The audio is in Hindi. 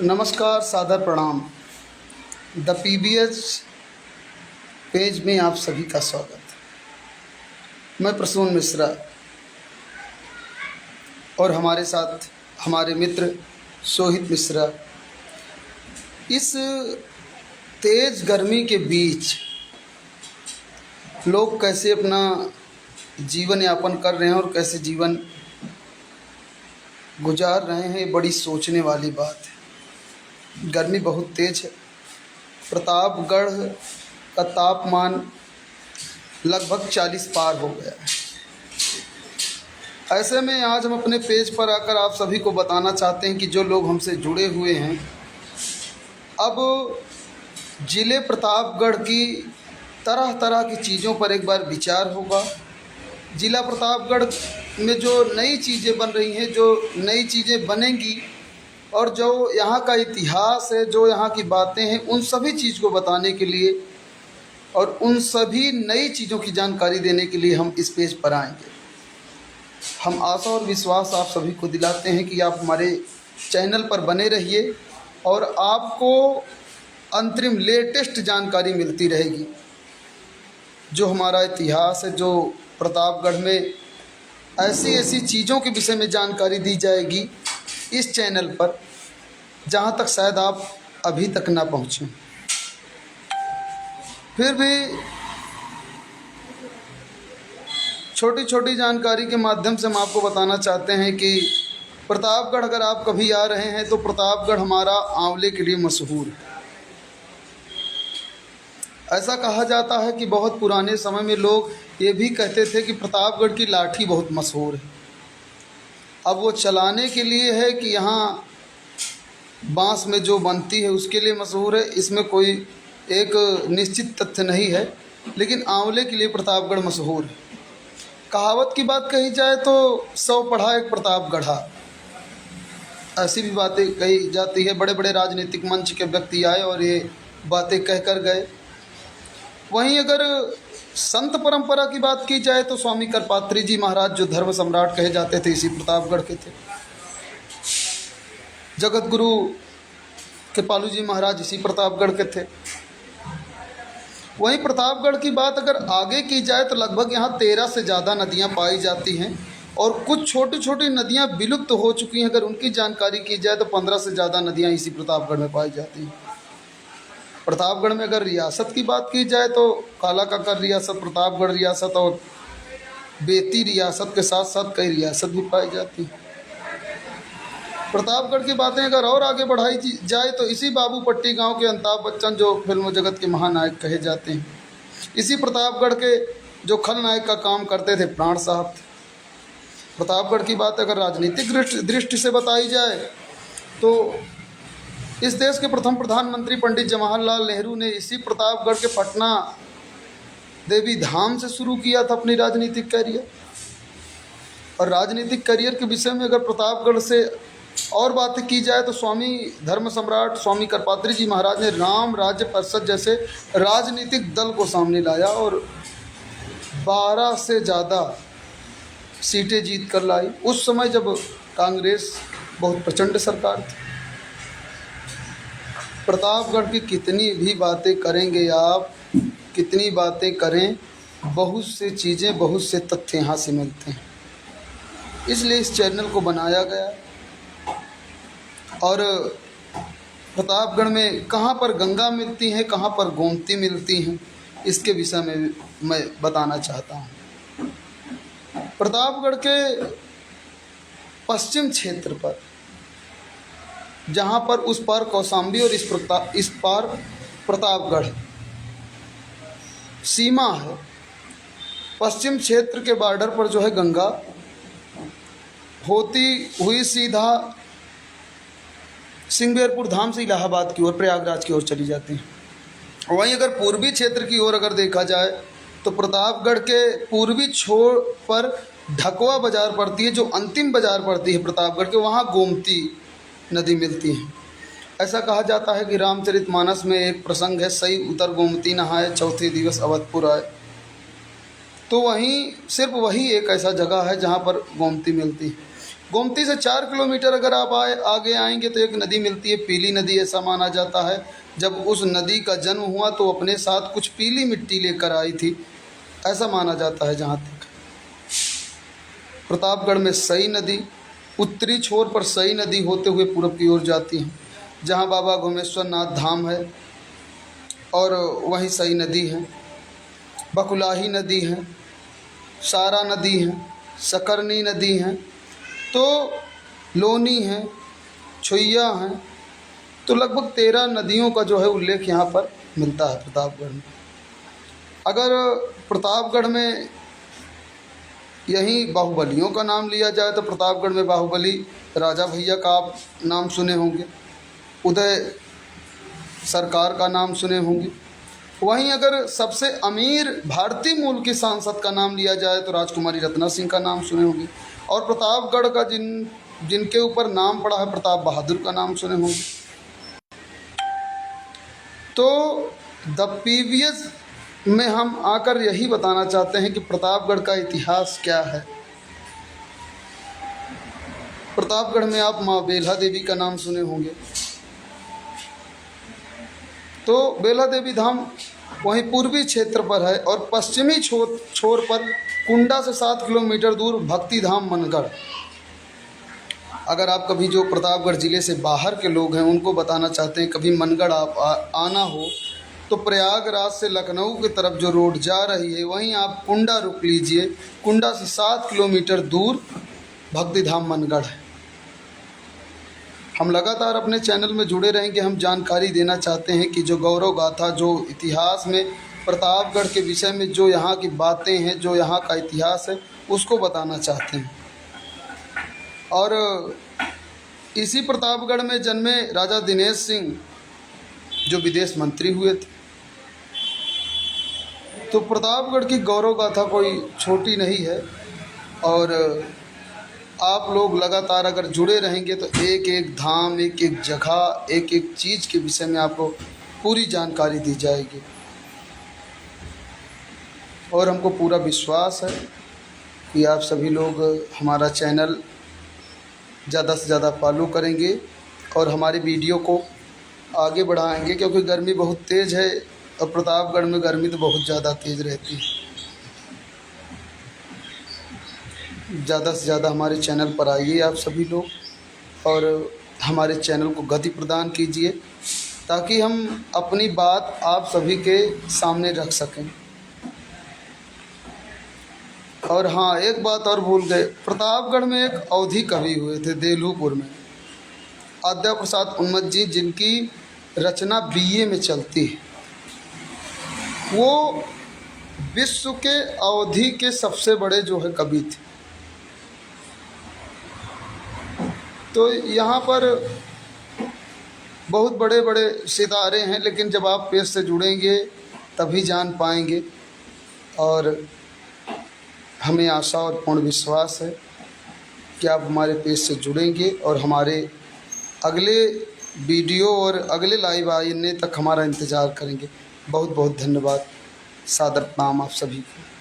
नमस्कार, सादर प्रणाम। द पीबीएस पेज में आप सभी का स्वागत। मैं प्रसून मिश्रा और हमारे साथ हमारे मित्र सोहित मिश्रा। इस तेज गर्मी के बीच लोग कैसे अपना जीवन यापन कर रहे हैं और कैसे जीवन गुजार रहे हैं, ये बड़ी सोचने वाली बात है। गर्मी बहुत तेज है। प्रतापगढ़ का तापमान लगभग 40 पार हो गया है। ऐसे में आज हम अपने पेज पर आकर आप सभी को बताना चाहते हैं कि जो लोग हमसे जुड़े हुए हैं, अब ज़िले प्रतापगढ़ की तरह तरह की चीज़ों पर एक बार विचार होगा। ज़िला प्रतापगढ़ में जो नई चीज़ें बन रही हैं, जो नई चीज़ें बनेंगी और जो यहाँ का इतिहास है, जो यहाँ की बातें हैं, उन सभी चीज़ को बताने के लिए और उन सभी नई चीज़ों की जानकारी देने के लिए हम इस पेज पर आएंगे। हम आशा और विश्वास आप सभी को दिलाते हैं कि आप हमारे चैनल पर बने रहिए और आपको अंतरिम लेटेस्ट जानकारी मिलती रहेगी। जो हमारा इतिहास है, जो प्रतापगढ़ में ऐसी ऐसी चीज़ों के विषय में जानकारी दी जाएगी इस चैनल पर, जहाँ तक शायद आप अभी तक ना पहुँचें। फिर भी छोटी छोटी जानकारी के माध्यम से हम आपको बताना चाहते हैं कि प्रतापगढ़ अगर आप कभी आ रहे हैं तो प्रतापगढ़ हमारा आंवले के लिए मशहूर है। ऐसा कहा जाता है कि बहुत पुराने समय में लोग ये भी कहते थे कि प्रतापगढ़ की लाठी बहुत मशहूर है। अब वो चलाने के लिए है कि यहाँ बांस में जो बनती है उसके लिए मशहूर है, इसमें कोई एक निश्चित तथ्य नहीं है, लेकिन आंवले के लिए प्रतापगढ़ मशहूर है। कहावत की बात कही जाए तो 100 पढ़ा एक प्रतापगढ़ा, ऐसी भी बातें कही जाती है। बड़े बड़े राजनीतिक मंच के व्यक्ति आए और ये बातें कह कर गए। वहीं अगर संत परंपरा की बात की जाए तो स्वामी करपात्री जी महाराज, जो धर्म सम्राट कहे जाते थे, इसी प्रतापगढ़ के थे। जगत गुरु कृपालू जी महाराज इसी प्रतापगढ़ के थे। वहीं प्रतापगढ़ की बात अगर आगे की जाए तो लगभग यहाँ 13 से ज़्यादा नदियाँ पाई जाती हैं और कुछ छोटी छोटी नदियाँ विलुप्त हो चुकी हैं। अगर उनकी जानकारी की जाए तो 15 से ज़्यादा नदियाँ इसी प्रतापगढ़ में पाई जाती हैं। प्रतापगढ़ में अगर रियासत की बात की जाए तो काला काकर रियासत, प्रतापगढ़ रियासत और बेती रियासत के साथ साथ कई रियासत भी पाई जाती हैं। प्रतापगढ़ की बातें अगर और आगे बढ़ाई जाए तो इसी बाबूपट्टी गांव के अमिताभ बच्चन, जो फिल्म जगत के महानायक कहे जाते हैं, इसी प्रतापगढ़ के जो खलनायक का काम करते थे, प्राण साहब थे। प्रतापगढ़ की बात अगर राजनीतिक दृष्टि से बताई जाए तो इस देश के प्रथम प्रधानमंत्री पंडित जवाहरलाल नेहरू ने इसी प्रतापगढ़ के पटना देवी धाम से शुरू किया था अपनी राजनीतिक करियर। और राजनीतिक करियर के विषय में अगर प्रतापगढ़ से और बातें की जाए तो स्वामी धर्म सम्राट स्वामी करपात्री जी महाराज ने राम राज्य परिषद जैसे राजनीतिक दल को सामने लाया और 12 से ज़्यादा सीटें जीत कर लाई, उस समय जब कांग्रेस बहुत प्रचंड सरकार थी। प्रतापगढ़ की कितनी भी बातें करेंगे आप, कितनी बातें करें, बहुत से चीज़ें, बहुत से तथ्य यहाँ से मिलते हैं। इसलिए इस चैनल को बनाया गया। और प्रतापगढ़ में कहाँ पर गंगा मिलती है, कहाँ पर गोमती मिलती हैं, इसके विषय में मैं बताना चाहता हूँ। प्रतापगढ़ के पश्चिम क्षेत्र पर, जहाँ पर उस पार कौशाम्बी और इस पार प्रतापगढ़ सीमा है, पश्चिम क्षेत्र के बॉर्डर पर जो है गंगा होती हुई सीधा सिंगवेरपुर धाम से इलाहाबाद की ओर, प्रयागराज की ओर चली जाती है। वहीं अगर पूर्वी क्षेत्र की ओर अगर देखा जाए तो प्रतापगढ़ के पूर्वी छोर पर ढकवा बाजार पड़ती है, जो अंतिम बाजार पड़ती है प्रतापगढ़ के, वहाँ गोमती नदी मिलती है। ऐसा कहा जाता है कि रामचरितमानस में एक प्रसंग है, सही उतर गोमती नहाए, चौथे दिवस अवधपुर आए। तो वहीं सिर्फ वही एक ऐसा जगह है जहाँ पर गोमती मिलती है। गोमती से 4 किलोमीटर अगर आप आगे आएंगे तो एक नदी मिलती है, पीली नदी। ऐसा माना जाता है जब उस नदी का जन्म हुआ तो अपने साथ कुछ पीली मिट्टी लेकर आई थी, ऐसा माना जाता है। जहाँ तक प्रतापगढ़ में सई नदी उत्तरी छोर पर सई नदी होते हुए पूरब की ओर जाती है, जहाँ बाबा घुमेश्वर नाथ धाम है और वहीं सई नदी है। बकुलाही नदी है, सारा नदी है, सकरनी नदी है, तो लोनी है, छुइया है, तो लगभग 13 नदियों का जो है उल्लेख यहाँ पर मिलता है प्रतापगढ़ में। अगर प्रतापगढ़ में यहीं बाहुबलियों का नाम लिया जाए तो प्रतापगढ़ में बाहुबली राजा भैया का आप नाम सुने होंगे, उदय सरकार का नाम सुने होंगे। वहीं अगर सबसे अमीर भारतीय मूल के सांसद का नाम लिया जाए तो राजकुमारी रत्ना सिंह का नाम सुने होंगे। और प्रतापगढ़ का जिनके ऊपर नाम पड़ा है प्रताप बहादुर का नाम सुने होंगे। तो द पीवीएस में हम आकर यही बताना चाहते हैं कि प्रतापगढ़ का इतिहास क्या है। प्रतापगढ़ में आप माँ बेल्हा देवी का नाम सुने होंगे। तो बेल्हा देवी धाम वहीं पूर्वी क्षेत्र पर है और पश्चिमी छोर पर कुंडा से 7 किलोमीटर दूर भक्ति धाम मनगढ़। अगर आप कभी जो प्रतापगढ़ ज़िले से बाहर के लोग हैं उनको बताना चाहते हैं कभी मनगढ़ आप आना हो तो प्रयागराज से लखनऊ की तरफ जो रोड जा रही है वहीं आप कुंडा रुक लीजिए। कुंडा से 7 किलोमीटर दूर भक्ति धाम मनगढ़ है। हम लगातार अपने चैनल में जुड़े रहेंगे। हम जानकारी देना चाहते हैं कि जो गौरव गाथा, जो इतिहास में प्रतापगढ़ के विषय में जो यहाँ की बातें हैं, जो यहाँ का इतिहास है, उसको बताना चाहते हैं। और इसी प्रतापगढ़ में जन्मे राजा दिनेश सिंह जो विदेश मंत्री हुए थे। तो प्रतापगढ़ की गौरव गाथा कोई छोटी नहीं है और आप लोग लगातार अगर जुड़े रहेंगे तो एक एक धाम, एक एक जगह, एक एक चीज़ के विषय में आपको पूरी जानकारी दी जाएगी। और हमको पूरा विश्वास है कि आप सभी लोग हमारा चैनल ज़्यादा से ज़्यादा फॉलो करेंगे और हमारी वीडियो को आगे बढ़ाएंगे, क्योंकि गर्मी बहुत तेज़ है और प्रतापगढ़ में गर्मी तो बहुत ज़्यादा तेज़ रहती है। ज़्यादा से ज़्यादा हमारे चैनल पर आइए आप सभी लोग और हमारे चैनल को गति प्रदान कीजिए ताकि हम अपनी बात आप सभी के सामने रख सकें। और हाँ, एक बात और भूल गए, प्रतापगढ़ में एक अवधी कवि हुए थे देलूपुर में, आद्या प्रसाद उन्मत जी, जिनकी रचना बीए में चलती है। वो विश्व के अवधी के सबसे बड़े जो है कवि थे। तो यहाँ पर बहुत बड़े बड़े सितारे हैं, लेकिन जब आप पेज से जुड़ेंगे तभी जान पाएंगे। और हमें आशा और पूर्ण विश्वास है कि आप हमारे पेज से जुड़ेंगे और हमारे अगले वीडियो और अगले लाइव आने तक हमारा इंतज़ार करेंगे। बहुत बहुत धन्यवाद, सादर प्रणाम आप सभी को।